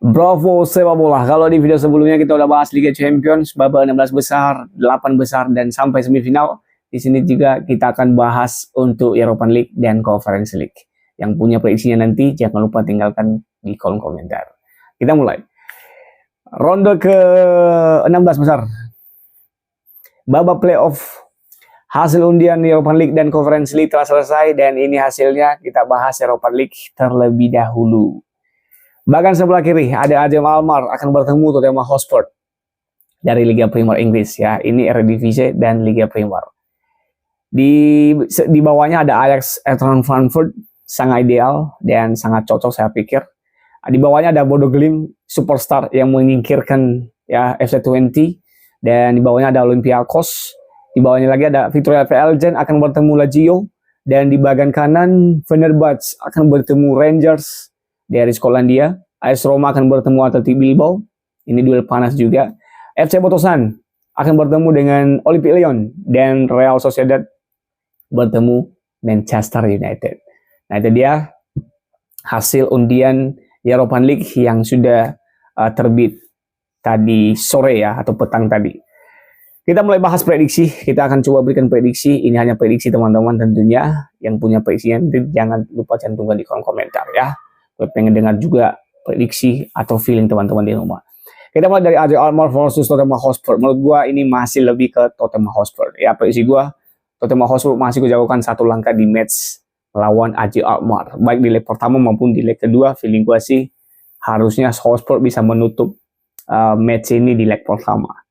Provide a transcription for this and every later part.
Bravo sepak bola. Kalau di video sebelumnya kita udah bahas Liga Champions, babak 16 besar, 8 besar dan sampai semifinal. Di sini juga kita akan bahas untuk Europa League dan Conference League. Yang punya prediksinya nanti jangan lupa tinggalkan di kolom komentar. Kita mulai. Ronde ke 16 besar. Babak playoff. Hasil undian Europa League dan Conference League telah selesai dan ini hasilnya. Kita bahas Europa League terlebih dahulu. Bahkan sebelah kiri ada AZ Alkmaar akan bertemu Tottenham Hotspur dari Liga Premier Inggris ya. Ini Eredivisie dan Liga Premier. Di bawahnya ada Ajax Frankfurt, sangat ideal dan sangat cocok saya pikir. Di bawahnya ada Bodo Glimt, superstar yang menyingkirkan ya FC20 dan di bawahnya ada Olympiakos. Di bawahnya lagi ada Victoria Plzen akan bertemu Lazio dan di bagian kanan Fenerbahce akan bertemu Rangers dari Skotlandia. AS Roma akan bertemu Athletic Bilbao. Ini duel panas juga. FC Botosan akan bertemu dengan Olympique Lyon dan Real Sociedad bertemu Manchester United. Nah, itu dia hasil undian Europa League yang sudah terbit tadi sore ya atau petang tadi. Kita mulai bahas prediksi. Kita akan coba berikan prediksi. Ini hanya prediksi teman-teman tentunya. Yang punya prediksinya jangan lupa cantumkan di kolom komentar ya. Gue pengen dengar juga prediksi atau feeling teman-teman di rumah. Kita mulai dari AZ Alkmaar versus Tottenham Hotspur. Menurut gue ini masih lebih ke Tottenham Hotspur. Ya, prediksi gue Tottenham Hotspur masih gue jauhkan satu langkah di match melawan AZ Alkmaar. Baik di leg pertama maupun di leg kedua, feeling gue sih harusnya Hotspur bisa menutup match ini di leg pertama.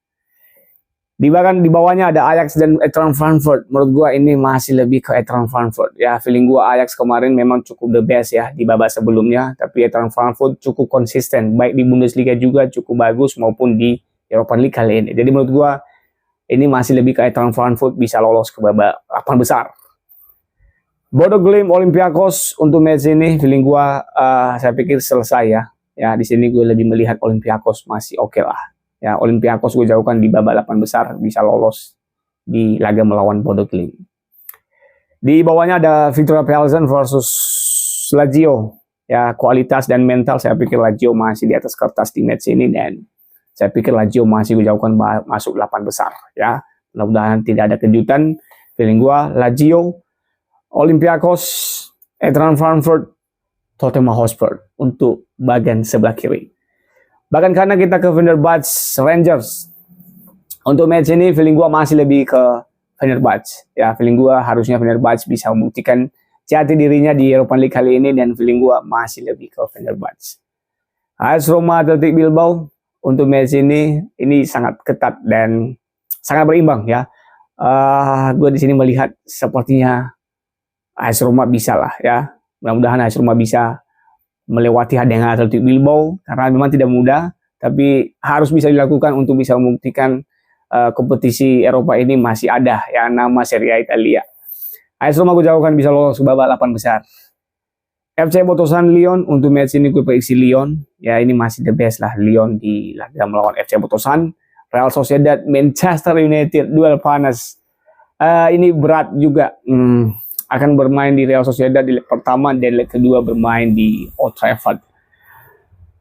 Di bawahnya ada Ajax dan Eintracht Frankfurt. Menurut gua ini masih lebih ke Eintracht Frankfurt. Ya, feeling gua Ajax kemarin memang cukup the best ya di babak sebelumnya, tapi Eintracht Frankfurt cukup konsisten baik di Bundesliga juga cukup bagus maupun di Europa League kali ini. Jadi menurut gua ini masih lebih ke Eintracht Frankfurt bisa lolos ke babak 8 besar. Bodo Glimt Olympiakos untuk match ini feeling gua saya pikir selesai ya. Ya, di sini gue lebih melihat Olympiakos masih oke lah. Ya, Olympiakos gue jauhkan di babak 8 besar bisa lolos di laga melawan Bodo Glimt. Di bawahnya ada Victoria Plzen versus Lazio. Ya, kualitas dan mental saya pikir Lazio masih di atas kertas di match ini dan saya pikir Lazio masih gue jauhkan masuk 8 besar ya. Mudah-mudahan tidak ada kejutan. Feeling gue Lazio, Olympiakos, Eintracht Frankfurt, Tottenham Hotspur untuk bagian sebelah kiri. Bahkan karena kita ke Fenerbahce Rangers. Untuk match ini feeling gua masih lebih ke Fenerbahce. Ya, feeling gua harusnya Fenerbahce bisa membuktikan jati dirinya di Europa League kali ini dan feeling gua masih lebih ke Fenerbahce. AS Roma Athletic Bilbao untuk match ini sangat ketat dan sangat berimbang ya. Gue di sini melihat sepertinya AS Roma bisa lah ya. Mudah-mudahan AS Roma bisa melewati dengan Athletic Bilbao karena memang tidak mudah, tapi harus bisa dilakukan untuk bisa membuktikan kompetisi Eropa ini masih ada ya nama Serie A Italia. AS Roma gue jauhkan bisa lolos ke babak 8 besar. FC Botosan Lyon untuk match ini gue prediksi Lyon ya, ini masih the best lah Lyon di laga melawan FC Botosan. Real Sociedad Manchester United duel panas. Ini berat juga. Akan bermain di Real Sociedad di leg pertama dan leg kedua bermain di Old Trafford.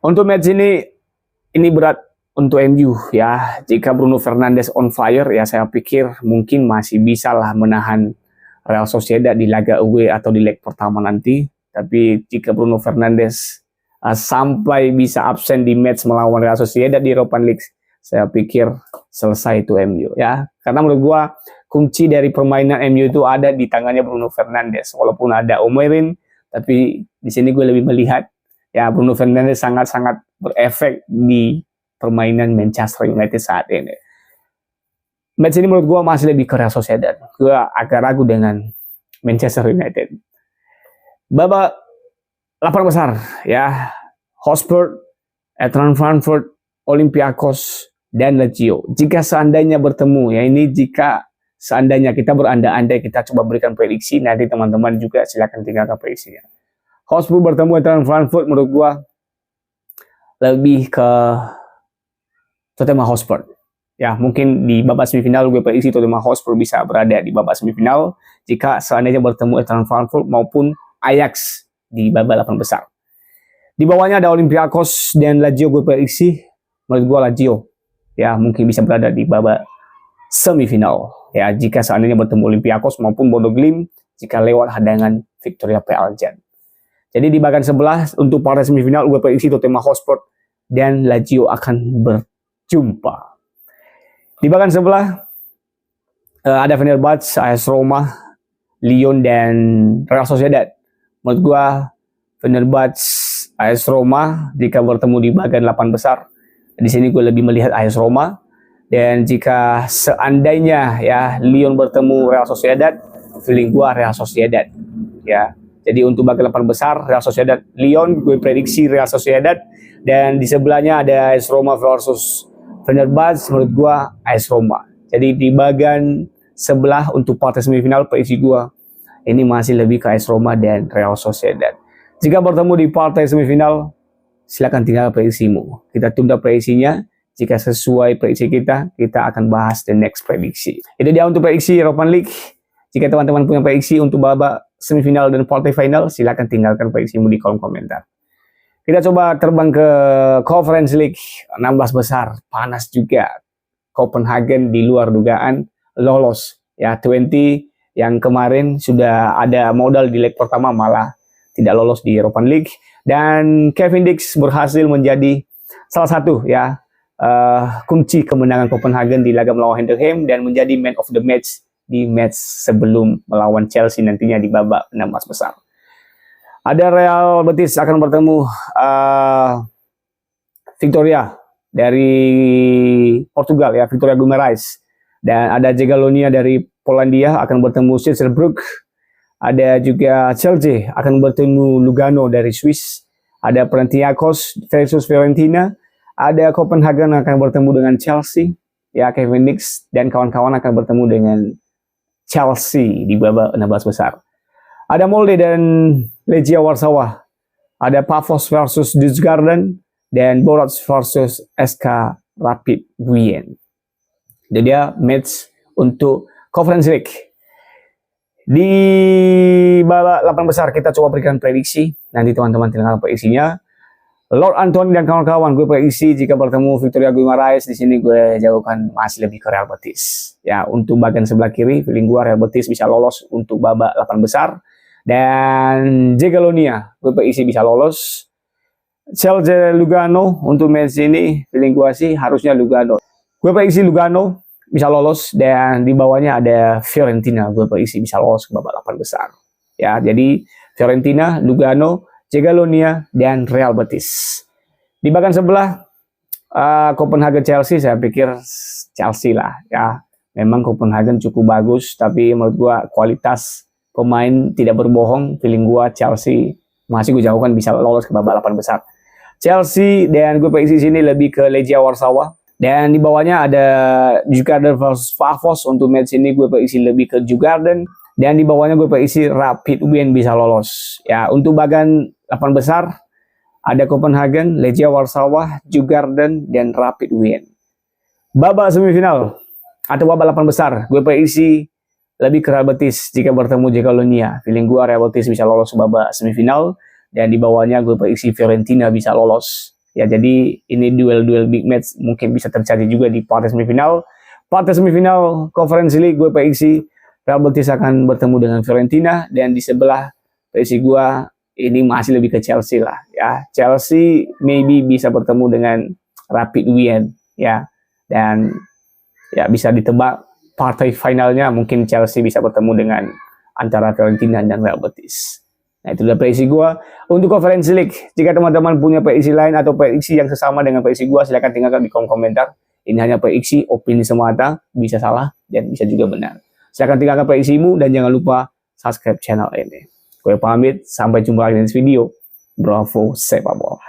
Untuk match ini berat untuk MU ya. Jika Bruno Fernandes on fire ya saya pikir mungkin masih bisa lah menahan Real Sociedad di laga away atau di leg pertama nanti. Tapi jika Bruno Fernandes sampai bisa absen di match melawan Real Sociedad di Europa League, saya pikir selesai itu MU ya. Karena menurut gua kunci dari permainan MU itu ada di tangannya Bruno Fernandes. Walaupun ada Omerin, tapi di sini gue lebih melihat ya Bruno Fernandes sangat-sangat berefek di permainan Manchester United saat ini. Match ini menurut gue masih lebih ke Real Sociedad. Gue agak ragu dengan Manchester United. Babak 8 besar ya. Hotspur, Eintracht Frankfurt, Olympiakos, dan Lazio. Jika seandainya bertemu ya, ini jika seandainya kita berandai-andai, kita coba berikan prediksi, nanti teman-teman juga silakan tinggalkan prediksinya. Hotspur bertemu dengan Frankfurt menurut gua lebih ke Tottenham Hotspur. Ya, mungkin di babak semifinal gue prediksi Tottenham Hotspur bisa berada di babak semifinal jika seandainya bertemu Eintracht Frankfurt maupun Ajax di babak 8 besar. Di bawahnya ada Olympiakos dan Lazio, gue prediksi menurut gue Lazio ya mungkin bisa berada di babak semifinal ya jika seandainya bertemu Olympiakos maupun Bodo Glimt jika lewat hadangan Victoria Plzen. Jadi di bagian sebelah untuk partai semifinal gue prediksi Tottenham Hotspur dan Lazio akan berjumpa. Di bagian sebelah ada Fenerbahce, AS Roma, Lyon dan Real Sociedad. Menurut gue Fenerbahce, AS Roma jika bertemu di bagian 8 besar. Di sini gue lebih melihat AS Roma. Dan jika seandainya ya Lyon bertemu Real Sociedad, feeling gue Real Sociedad ya. Jadi untuk bagian 8 besar Real Sociedad, Lyon gue prediksi Real Sociedad. Dan di sebelahnya ada AS Roma versus Fenerbahce, menurut gue AS Roma. Jadi di bagian sebelah untuk partai semifinal prediksi gue ini masih lebih ke AS Roma dan Real Sociedad. Jika bertemu di partai semifinal, silakan tinggal prediksimu. Kita tunda prediksinya. Jika sesuai prediksi kita akan bahas the next prediksi. Itu dia untuk prediksi Europa League. Jika teman-teman punya prediksi untuk babak semifinal dan partai final, silakan tinggalkan prediksimu di kolom komentar. Kita coba terbang ke Conference League 16 besar, panas juga. Copenhagen di luar dugaan lolos ya 20 yang kemarin sudah ada modal di leg pertama malah tidak lolos di Europa League, dan Kevin Dix berhasil menjadi salah satu ya kunci kemenangan Copenhagen di laga melawan Heidenheim dan menjadi man of the match di match sebelum melawan Chelsea nantinya di babak 16 besar. Ada Real Betis akan bertemu Victoria dari Portugal ya, Victoria Guimarães, dan ada Jagiellonia dari Polandia akan bertemu Silkeborg. Ada juga Chelsea akan bertemu Lugano dari Swiss. Ada Panathinaikos versus Fiorentina. Ada Copenhagen akan bertemu dengan Chelsea. Ya, Kevin Dix dan kawan-kawan akan bertemu dengan Chelsea di babak 16 besar. Ada Molde dan Legia Warsawa. Ada Pafos versus Djurgården dan Borac versus SK Rapid Wien. Jadi dia match untuk Conference League. Di babak 8 besar kita coba berikan prediksi. Nanti teman-teman tinggalkan prediksinya. Lord Anthony dan kawan-kawan, gue prediksi jika bertemu Victoria Guimarães di sini gue jauhkan masih lebih ke Real Betis. Ya, untuk bagian sebelah kiri, feeling gue Real Betis bisa lolos untuk babak 8 besar. Dan Jagiellonia, gue prediksi bisa lolos. Chelsea Lugano untuk match ini, feeling gue sih harusnya Lugano. Gue prediksi Lugano bisa lolos, dan di bawahnya ada Fiorentina, gue prediksi bisa lolos ke babak 8 besar. Ya, jadi Fiorentina, Lugano, Jagiellonia dan Real Betis. Di bagian sebelah Copenhagen Chelsea, saya pikir Chelsea lah ya. Memang Copenhagen cukup bagus, tapi menurut gue kualitas pemain tidak berbohong. Feeling gue Chelsea masih gue jauhkan bisa lolos ke babak 8 besar. Chelsea, dan gue prediksi sini lebih ke Legia Warsawa. Dan di bawahnya ada Djurgården versus Pafos. Untuk match ini gue prediksi lebih ke Djurgården. Dan di bawahnya gue prediksi Rapid Wien bisa lolos. Ya, untuk bagian 8 besar ada Copenhagen, Legia Warsawa, Djurgården dan Rapid Wien. Babak semifinal atau babak 8 besar, gue prediksi lebih ke Real Betis jika bertemu Jagiellonia. Feeling gue Real Betis bisa lolos babak semifinal. Dan di bawahnya gue prediksi Fiorentina bisa lolos. Ya, jadi ini duel-duel big match mungkin bisa terjadi juga di partai semifinal. Partai semifinal Conference League gue prediksi Real Betis akan bertemu dengan Fiorentina, dan di sebelah prediksi gue ini masih lebih ke Chelsea lah ya. Chelsea maybe bisa bertemu dengan Rapid Wien ya, dan ya bisa ditebak partai finalnya mungkin Chelsea bisa bertemu dengan antara Fiorentina dan Real Betis. Nah, itu adalah prediksi gue untuk Conference League. Jika teman-teman punya prediksi lain atau prediksi yang sesama dengan prediksi gue, silahkan tinggalkan di kolom komentar. Ini hanya prediksi, opini semata, bisa salah dan bisa juga benar. Silahkan tinggalkan prediksimu dan jangan lupa subscribe channel ini. Gue pamit, sampai jumpa lagi di video. Bravo, sepak bola.